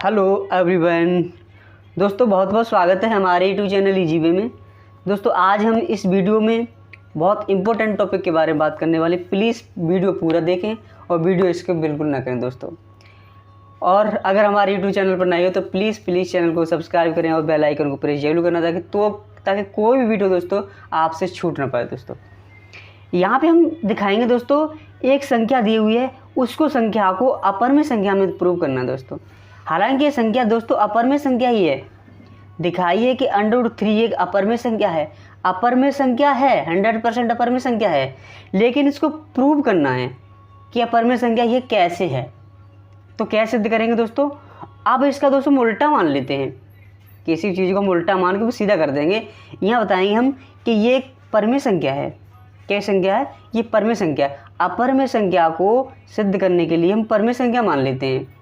Hello everyone. दोस्तों बहुत बहुत स्वागत है हमारे यूट्यूब चैनल ईजीवे में। दोस्तों आज हम इस वीडियो में बहुत इंपॉर्टेंट टॉपिक के बारे में बात करने वाले। प्लीज़ वीडियो पूरा देखें और वीडियो स्किप बिल्कुल ना करें दोस्तों। और अगर हमारे यूट्यूब चैनल पर नए हो तो प्लीज़ चैनल को सब्सक्राइब करें और बेल आइकन को प्रेस जरूर करना ताकि कोई भी वीडियो दोस्तों आपसे छूट ना पाए। दोस्तों यहाँ पे हम दिखाएंगे दोस्तों एक संख्या दी हुई है, उसको संख्या को अपर में संख्या में प्रूव करना है दोस्तों। हालांकि ये संख्या दोस्तों अपर में संख्या ही है। दिखाइए कि √3 एक अपर में संख्या है। अपर में संख्या है, 100% अपर में संख्या है, लेकिन इसको प्रूव करना है कि अपर में संख्या ये कैसे है। तो कैसे सिद्ध करेंगे दोस्तों? अब इसका दोस्तों हम उल्टा मान लेते हैं। किसी चीज़ को हम उल्टा मान के वो सीधा कर देंगे। यहाँ बताएंगे हम कि ये एक परमेय संख्या है। क्या संख्या है? ये परमेय संख्या है। अपर में संख्या को सिद्ध करने के लिए हम परमेय संख्या मान लेते हैं।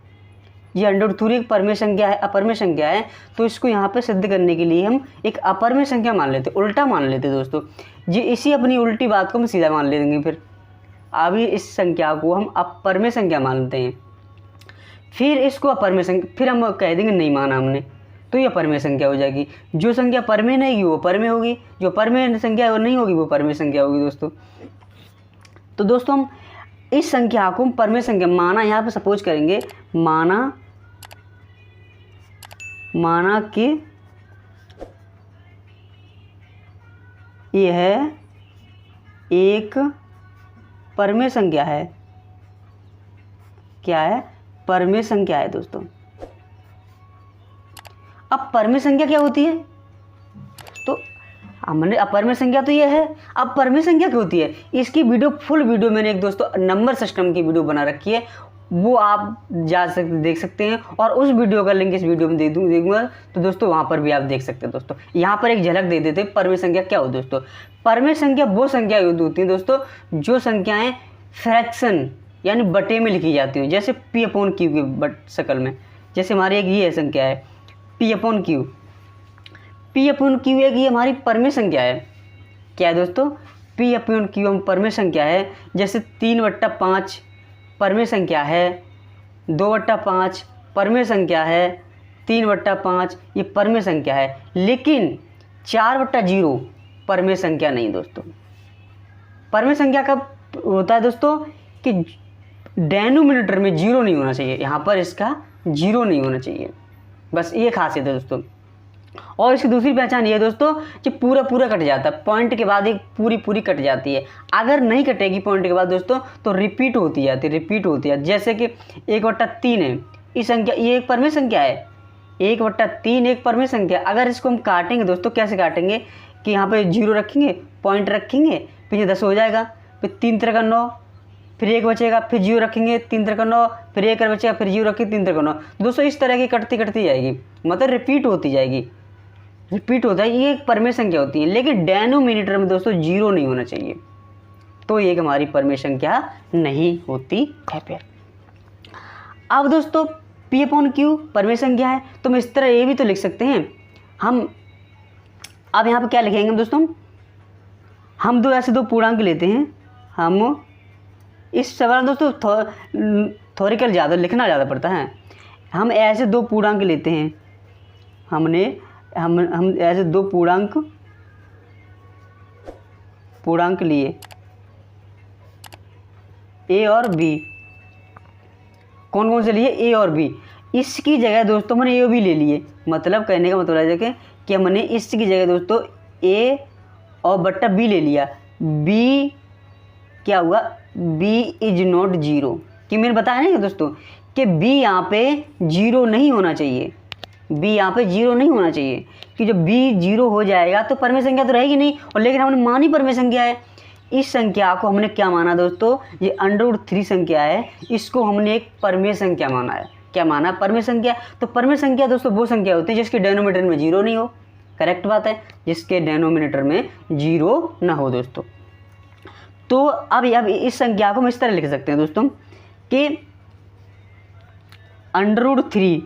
ये √3 एक परमेय संख्या है, अपर में संख्या है, तो इसको यहाँ पे सिद्ध करने के लिए हम एक अपर में संख्या मान लेते, उल्टा मान लेते दोस्तों जी। इसी अपनी उल्टी बात को हम सीधा मान लेंगे। फिर अभी इस संख्या को हम अपर में संख्या मानते हैं, फिर इसको अपर में संख्या, फिर हम कह देंगे नहीं माना हमने, तो ये परमेय संख्या हो जाएगी। जो संख्या परमेय नहीं होगी वो परमेय होगी, जो परमेय संख्या वो नहीं होगी वो परमेय संख्या होगी दोस्तों। तो दोस्तों हम इस संख्या को परमेय संख्या माना, यहाँ पे सपोज करेंगे माना कि यह एक परमेय संख्या है। क्या है? परमेय संख्या है दोस्तों। अब परमेय संख्या क्या होती है? तो हमने अपरमेय संख्या तो ये है। अब परमेय संख्या क्या होती है? इसकी वीडियो फुल वीडियो मैंने एक दोस्तों नंबर सिस्टम की वीडियो बना रखी है, वो आप देख सकते हैं। और उस वीडियो का लिंक इस वीडियो में दूंगा, तो दोस्तों वहाँ पर भी आप देख सकते हैं। दोस्तों यहाँ पर एक झलक दे देते हैं परमेय संख्या क्या हो दोस्तों। परमेय संख्या वो संख्या होती है दोस्तों जो संख्याएँ फ्रैक्शन यानी बटे में लिखी जाती हैं, जैसे P/Q की शक्ल में। जैसे हमारी एक ये संख्या है P/Q। P/Q एक ये हमारी परमेय संख्या है। क्या है दोस्तों? P/Q हम परमेय संख्या है। जैसे 3/5 परमेय संख्या है, 2/5 परमेय संख्या है, 3/5 ये परमेय संख्या है। लेकिन 4/0 परमेय संख्या नहीं दोस्तों। परमेय संख्या कब होता है दोस्तों कि डेनोमिनेटर में 0 नहीं होना चाहिए। यहाँ पर इसका 0 नहीं होना चाहिए, बस ये खासियत है दोस्तों। और इसकी दूसरी पहचान ये है दोस्तों कि पूरा कट जाता है, पॉइंट के बाद एक पूरी कट जाती है। अगर नहीं कटेगी पॉइंट के बाद दोस्तों तो रिपीट होती है। जैसे कि 1/3 है, इस संख्या ये एक परमेय संख्या है। 1/3 एक परमेय संख्या। अगर इसको हम काटेंगे दोस्तों, कैसे काटेंगे कि यहाँ पे 0 रखेंगे, पॉइंट रखेंगे, फिर ये 10 हो जाएगा, फिर 3 3 का 9, फिर 1 बचेगा, फिर 0 रखेंगे, 3 3 का 9, फिर 1 बचेगा, फिर 0 रखेंगे, 3 3 का 9। दोस्तों इस तरह की कटती जाएगी, मतलब रिपीट होती जाएगी। रिपीट होता है, ये एक परमेय संख्या होती है। लेकिन डेनोमिनेटर में दोस्तों 0 नहीं होना चाहिए, तो ये हमारी परमेय संख्या नहीं होती है। फिर अब दोस्तों P/Q परमेय संख्या है, तो हम इस तरह ये भी तो लिख सकते हैं। हम अब यहाँ पे क्या लिखेंगे दोस्तों? हम ऐसे दो पूर्णांक लेते हैं। हम इस सवाल दोस्तों थोरिकल ज़्यादा लिखना ज़्यादा पड़ता है। हम ऐसे दो पूर्णांक लेते हैं। हम ऐसे दो पूर्णांक लिए A और B। कौन से लिए? A और B। इसकी जगह दोस्तों हमने A और B ले लिए। मतलब कहने का मतलब है कि हमने इसकी जगह दोस्तों A और B ले लिया। B क्या हुआ? B is not 0। कि मैंने बताया ना दोस्तों कि B यहाँ पे 0 नहीं होना चाहिए। B यहाँ पे 0 नहीं होना चाहिए कि जब B 0 हो जाएगा तो परमेय संख्या तो रहेगी नहीं। और लेकिन हमने मानी परमेय संख्या है। इस संख्या को हमने क्या माना दोस्तों? ये √3 संख्या है, इसको हमने एक परमेय संख्या माना है। क्या माना? परमेय संख्या। तो परमेय संख्या दोस्तों वो संख्या होती है जिसके डेनोमिनेटर में 0 नहीं हो। करेक्ट बात है, जिसके डेनोमिनेटर में 0 ना हो दोस्तों। तो अब इस संख्या को हम इस तरह लिख सकते हैं दोस्तों कि √3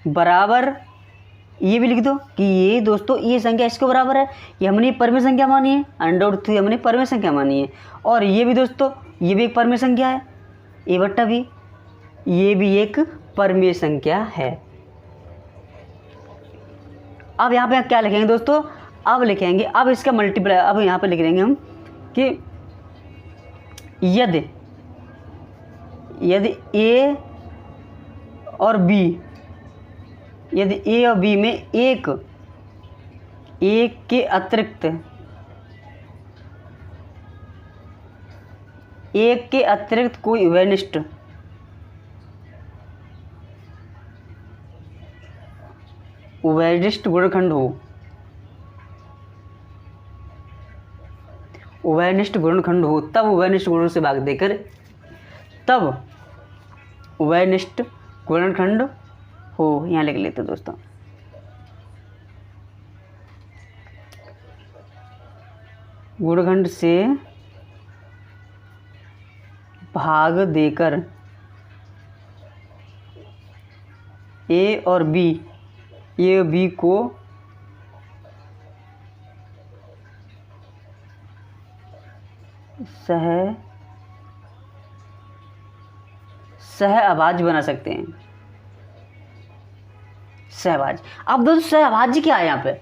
बराबर, ये भी लिख दो कि ये दोस्तों ये संख्या इसके बराबर है। ये हमने परमेय संख्या मानी है, √3 हमने परमेय संख्या मानी है। और ये भी दोस्तों ये भी एक परमेय संख्या है, A/B, ये भी एक परमेय संख्या है। अब यहाँ पे क्या लिखेंगे दोस्तों, अब लिखेंगे, अब इसका मल्टीप्लाई, अब यहाँ पे लिख देंगे हम कि यदि ए और बी, यदि ए और बी में एक के अतिरिक्त कोई उभयनिष्ठ गुणनखंड हो, उभयनिष्ठ गुणनखंड हो, तब उभयनिष्ठ गुणों से भाग देकर, तब उभयनिष्ठ गुणनखंड हो। यहाँ लिख लेते हैं दोस्तों, गुणनखंड से भाग देकर ए और बी को सहअभाज्य बना सकते हैं। सहअभाज्य, अब दोस्तों सहअभाज्य क्या है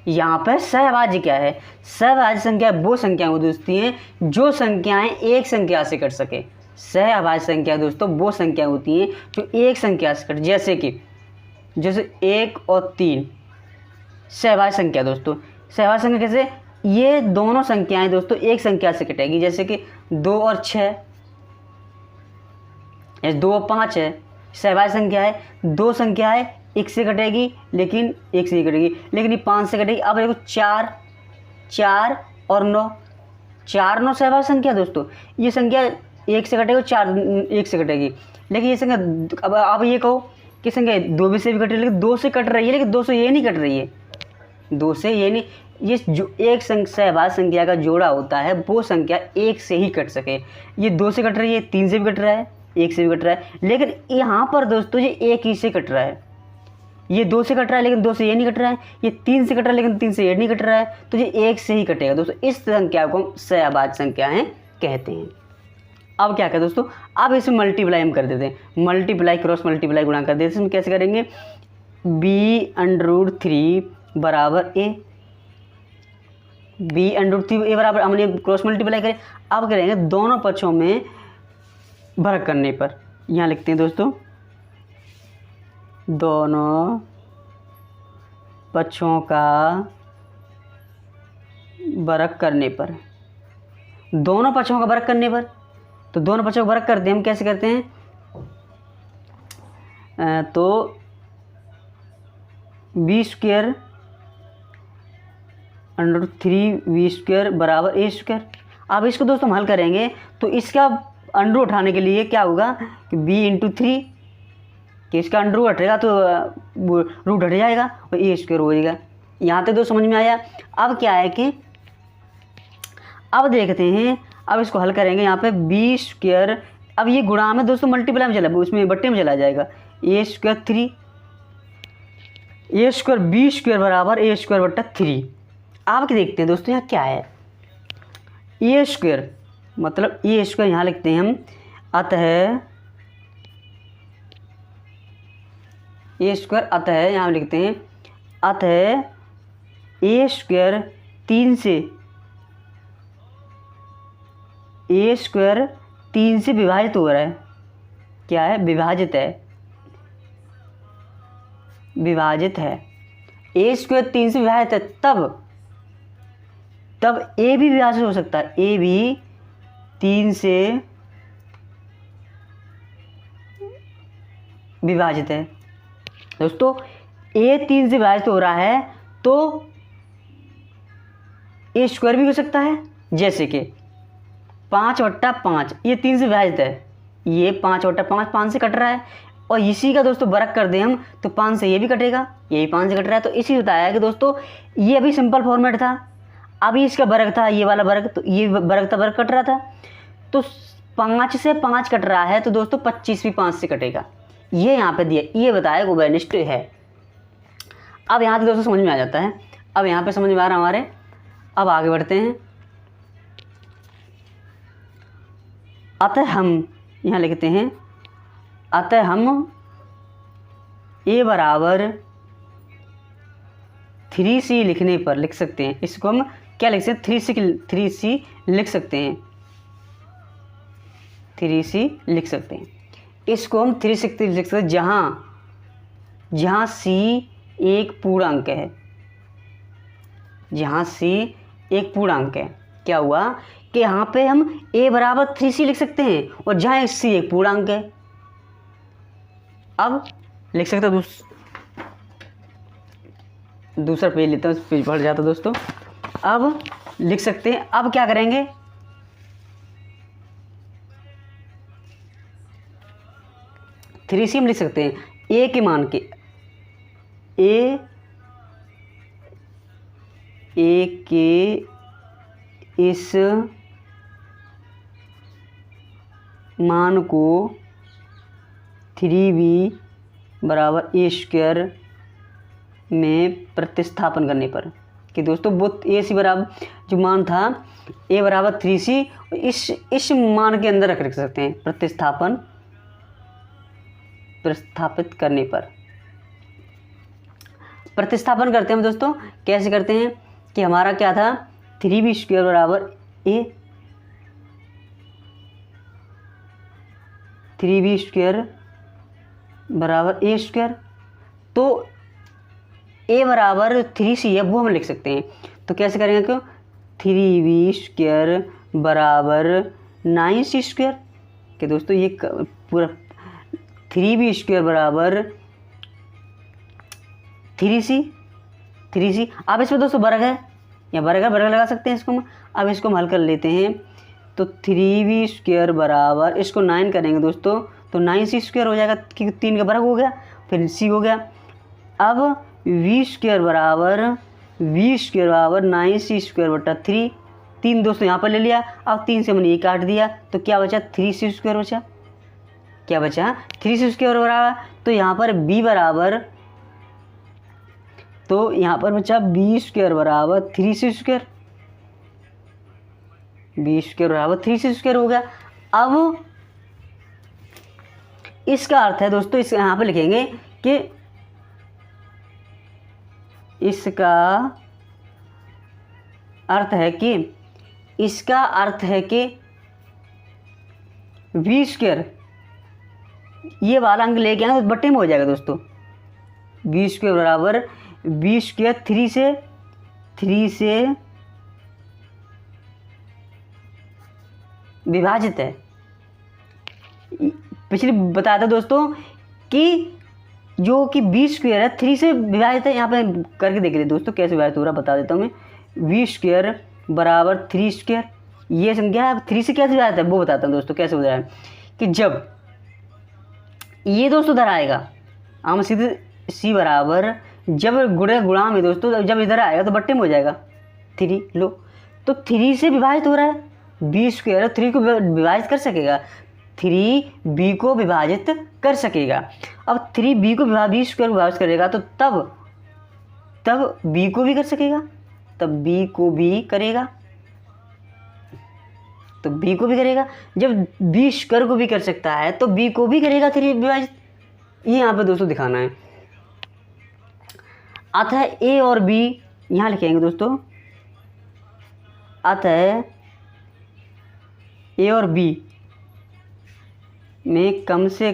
यहाँ पे सहअभाज्य क्या है? सहअभाज्य संख्या वो संख्या होती हैं जो संख्याएं एक संख्या से कट सके। सहअभाज्य संख्या दोस्तों वो संख्या होती हैं जो एक संख्या से कट, जैसे 1 और 3 सहअभाज्य संख्या दोस्तों। सहअभाज्य संख्या कैसे? ये दोनों संख्याएं दोस्तों एक संख्या से कटेगी, जैसे कि 2 और 6 या 2 और 5 है। सहअभाज्य संख्या है, दो संख्याएं एक से कटेगी, लेकिन एक से ही कटेगी, लेकिन ये 5 से कटेगी। अब देखो 4 और 9, 4 9 सहअभाज्य संख्या दोस्तों। ये संख्या एक से कटेगी, 4 एक से कटेगी, लेकिन ये संख्या, अब ये कहो कि संख्या 2 से भी कट रही है, लेकिन 2 से कट रही है, लेकिन 2 से ये नहीं कट रही है, 2 से ये नहीं, ये जो एक सहअभाज्य संख्या का जोड़ा होता है वो संख्या एक से ही कट सके। ये 2 से कट रही है, 3 से भी कट रहा है, 1 से भी कट रहा है, लेकिन यहाँ पर दोस्तों ये एक ही से कट रहा है। ये 2 से कट रहा है, लेकिन 2 से ये नहीं कट रहा है, ये 3 से कट रहा है, लेकिन 3 से ये नहीं कट रहा है, तो ये एक से ही कटेगा दोस्तों। इस संख्या को हम सहअभाज्य संख्याएं कहते हैं। अब क्या करें दोस्तों, अब इसमें मल्टीप्लाई हम कर देते हैं, मल्टीप्लाई क्रॉस मल्टीप्लाई गुणा कर देते हैं। इसमें कैसे करेंगे? b√3 बराबर a, b√3 बराबर, हमने क्रॉस मल्टीप्लाई करें। अब करेंगे दोनों पक्षों में भरक करने पर, यहाँ लिखते हैं दोस्तों, दोनों पक्षों का बरक करने पर, दोनों पक्षों का बरक करने पर, तो दोनों पक्षों का बरक करते हैं हम, कैसे करते हैं? तो b²√3 बराबर a²। अब इसको दोस्तों हम हल करेंगे तो इसका अंडर उठाने के लिए क्या होगा कि b×3, कि इसका अंडर हटेगा तो रूट हट जाएगा और a² हो जाएगा। यहाँ तक दोस्तों समझ में आया। अब क्या है कि अब देखते हैं, अब इसको हल करेंगे। यहाँ पे b², अब ये गुणा में दोस्तों मल्टीप्लाई में चला, उसमें बट्टे में चला जाएगा, a²3, b² बराबर a²/3। आप देखते हैं दोस्तों यहाँ क्या है, a² मतलब a² यहाँ लिखते हैं हम, अतः a² अतः यहाँ लिखते हैं, अतः a² 3 से विभाजित हो रहा है। क्या है? विभाजित है, a² 3 से विभाजित है, तब a भी विभाजित हो सकता है, a भी 3 से विभाजित है दोस्तों। a 3 से विभाजित हो रहा है तो a² भी हो सकता है, जैसे कि 5/5, ये 3 से विभाजित है, ये 5/5 5 से कट रहा है, और इसी का दोस्तों बरक कर दें हम तो 5 से ये भी कटेगा, ये भी 5 से कट रहा है। तो इसी बताया कि दोस्तों ये अभी सिंपल फॉर्मेट था, अभी इसका बरक था, ये वाला बरक, तो ये बरक था, बरक कट रहा था, तो 5 से 5 कट रहा है, तो दोस्तों 25 भी 5 से कटेगा। ये यहाँ पे दिया, ये बताया उभयनिष्ठ है। अब यहाँ तक दोस्तों समझ में आ जाता है। अब यहाँ पे समझ में आ रहा हमारे। अब आगे बढ़ते हैं। अतः हम यहाँ लिखते हैं, अतः हम a बराबर 3c लिखने पर लिख सकते हैं, इसको हम क्या लिख सकते हैं, 3c लिख सकते हैं, 3c लिख सकते हैं। इसको हम 360 लिख सकते हैं जहाँ c एक पूर्णांक है, जहाँ c एक पूर्णांक है। क्या हुआ कि यहाँ पे हम a बराबर 3c लिख सकते हैं और जहाँ c एक पूर्णांक है। अब लिख सकते हैं दूसरा पेज लेते हैं, पेज पढ़ जाता दोस्तों। अब लिख सकते हैं, अब क्या करेंगे, थ्री सी हम लिख सकते हैं ए के मान के, ए के इस मान को 3b बराबर ए स्क्वायर में प्रतिस्थापन करने पर, कि दोस्तों वो ए सी बराबर जो मान था ए बराबर 3c इस मान के अंदर रख सकते हैं प्रतिस्थापित करने पर। प्रतिस्थापन करते हैं हम दोस्तों, कैसे करते हैं कि हमारा क्या था 3b स्क्वायर बराबर ए, 3b स्क्वायर बराबर ए स्क्वायर, तो ए बराबर 3c है वो हम लिख सकते हैं। तो कैसे करेंगे, क्यों 3b स्क्वायर बराबर 9c स्क्वायर, कि दोस्तों ये पूरा 3b स्क्वायर बराबर 3c। अब इसमें दोस्तों वर्ग है या वर्ग लगा सकते हैं इसको हम। अब इसको हम हल कर लेते हैं, तो 3b स्क्वायर बराबर इसको 9 करेंगे दोस्तों तो 9c स्क्वायर हो जाएगा, क्योंकि 3 का वर्ग हो गया, फिर c हो गया। अब v स्क्वायर बराबर 9c स्क्वायर बटा 3, 3 दोस्तों यहाँ पर ले लिया। अब 3 से हमने ये काट दिया तो क्या बचा 3c स्क्वायर बचा, क्या बचा 3c स्क्वायर बराबर, तो यहाँ पर b बराबर, तो यहाँ पर बचा b स्क्वायर बराबर 3c स्क्वायर, b स्क्वायर बराबर 3c स्क्वायर हो गया। अब इसका अर्थ है दोस्तों, इस यहाँ पे लिखेंगे कि इसका अर्थ है कि v स्क्वायर ये वाला अंक लेके आना तो बट्टे में हो जाएगा दोस्तों। v स्क्वायर बराबर v स्क्वायर 3 से विभाजित है। पिछले बताया था दोस्तों कि जो कि b स्क्वायर है 3 से विभाजित है, यहाँ पे करके देख लेते दोस्तों कैसे विभाजित हो रहा, बता देता हूँ मैं। v स्क्वायर बराबर 3 स्क्वायर, ये संख्या 3 से कैसे विभाजित है वो बताता हूँ दोस्तों कैसे हो रहा है, कि जब ये दोस्तों इधर आएगा, हम सीधे c बराबर जब गुणा में दोस्तों जब इधर आएगा तो बट्टे में हो जाएगा 3 लो, तो 3 से विभाजित हो रहा है, b स्क्वायर 3 को विभाजित कर सकेगा, 3b को विभाजित कर सकेगा। अब 3b को b स्क्वायर विभाजित करेगा तो तब b को भी कर सकेगा, तब b को भी करेगा, तो b को भी करेगा। जब b स्क्वायर को भी कर सकता है तो b को भी करेगा 3 विभाजित, ये यहाँ पे दोस्तों दिखाना है। अतः a और b यहाँ लिखेंगे दोस्तों, अतः a और b में कम से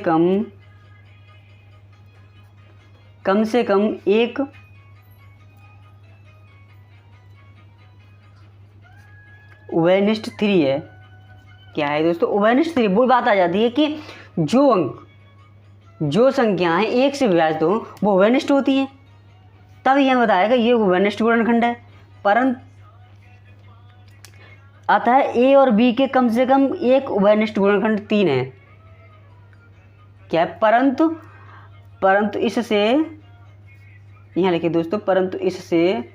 कम एक उभयनिष्ठ 3 है। क्या है दोस्तों उभयनिष्ठ 3, वो बात आ जाती है कि जो संख्याएं एक से विभाजित हो वो उभयनिष्ठ होती हैं, तब यह बताएगा ये उभयनिष्ठ गुणनखंड है। परंतु अतः a और b के कम से कम एक उभयनिष्ठ गुणनखंड 3 है। क्या है, परंतु इससे यहाँ लिखिए दोस्तों, परंतु इससे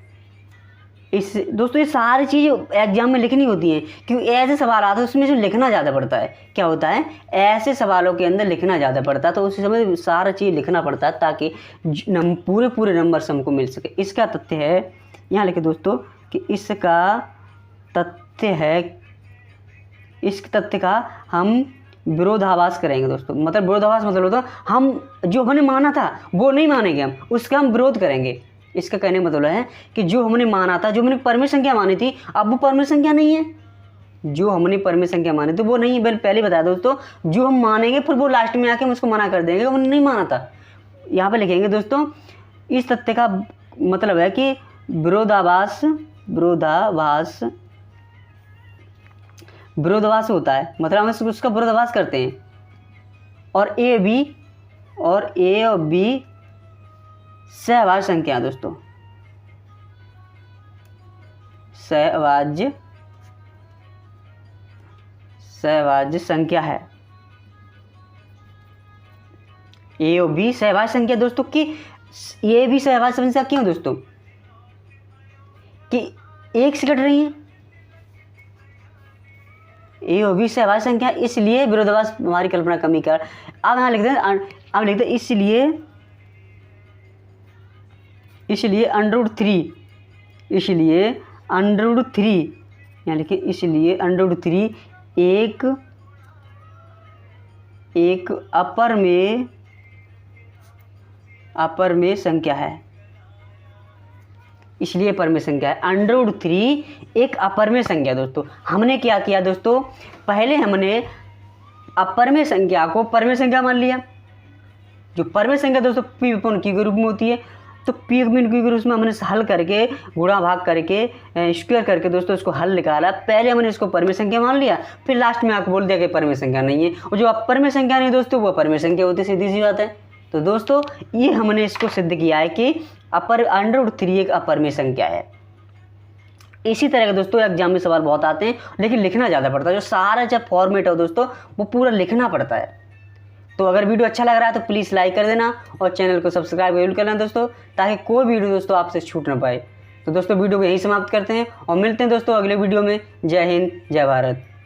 दोस्तों ये सारी चीज़ एग्जाम में लिखनी होती है, क्योंकि ऐसे सवाल आते हैं उसमें जो लिखना ज़्यादा पड़ता है। क्या होता है, ऐसे सवालों के अंदर लिखना ज़्यादा पड़ता है, तो उस समय सारा चीज़ लिखना पड़ता है ताकि पूरे नंबर से हमको मिल सके। इसका तथ्य है, यहाँ लिखिए दोस्तों कि इसका तथ्य है, इस तथ्य का हम विरोधाभास करेंगे दोस्तों। मतलब विरोधाभास मतलब होता है हम जो हमने माना था वो नहीं मानेंगे, हम उसका हम विरोध करेंगे। इसका कहने का मतलब है कि जो हमने माना था, जो हमने परमेय संख्या मानी थी, अब वो परमेय संख्या नहीं है। जो हमने परमेय संख्या मानी थी वो नहीं है। मैंने पहले बताया दोस्तों, जो हम मानेंगे फिर वो लास्ट में आके हम उसको मना कर देंगे, हमने नहीं माना था। यहाँ पे लिखेंगे दोस्तों, इस तथ्य का मतलब है कि विरोधाभास होता है, मतलब हम उसका विरोधाभास करते हैं। और ए और बी सहभाज्य संख्या दोस्तों, सहभाज्य संख्या है। ए और बी सहभाज्य संख्या दोस्तों की, ये भी सहभाज्य संख्या क्यों दोस्तों कि एक से कट रही है। ए और बी सहभाज्य संख्या, इसलिए विरोधाभास हमारी कल्पना कमी कर। अब यहाँ लिखते हैं, इसलिए √3, यहाँ लिखिए, इसलिए √3 एक अपरमेय संख्या है। इसलिए परमेय संख्या है। √3 एक अपरमेय संख्या दोस्तों। हमने क्या किया दोस्तों, पहले हमने अपरमेय संख्या को परमेय संख्या मान लिया। जो परमेय संख्या दोस्तों पी विपूर्ण की के रूप में होती है, तो पी विपूर्ण की के रूप में हमने हल करके, गुणा भाग करके, स्क्वायर करके दोस्तों इसको हल निकाला। पहले हमने इसको परमेय संख्या मान लिया, फिर लास्ट में आकर बोल दिया कि परमेय संख्या नहीं है। और जो अपरमेय संख्या नहीं दोस्तों, वो परमेय संख्या होती है, सीधी सी बात है। तो दोस्तों ये हमने इसको सिद्ध किया है कि √3 एक अपरमेय संख्या है। इसी तरह के दोस्तों एग्जाम में सवाल बहुत आते हैं, लेकिन लिखना ज़्यादा पड़ता है। जो सारा जब फॉर्मेट है दोस्तों, वो पूरा लिखना पड़ता है। तो अगर वीडियो अच्छा लग रहा है तो प्लीज़ लाइक कर देना और चैनल को सब्सक्राइब जरूर करना दोस्तों, ताकि कोई वीडियो दोस्तों आपसे छूट ना पाए। तो दोस्तों वीडियो को यहीं समाप्त करते हैं और मिलते हैं दोस्तों अगले वीडियो में। जय हिंद, जय भारत।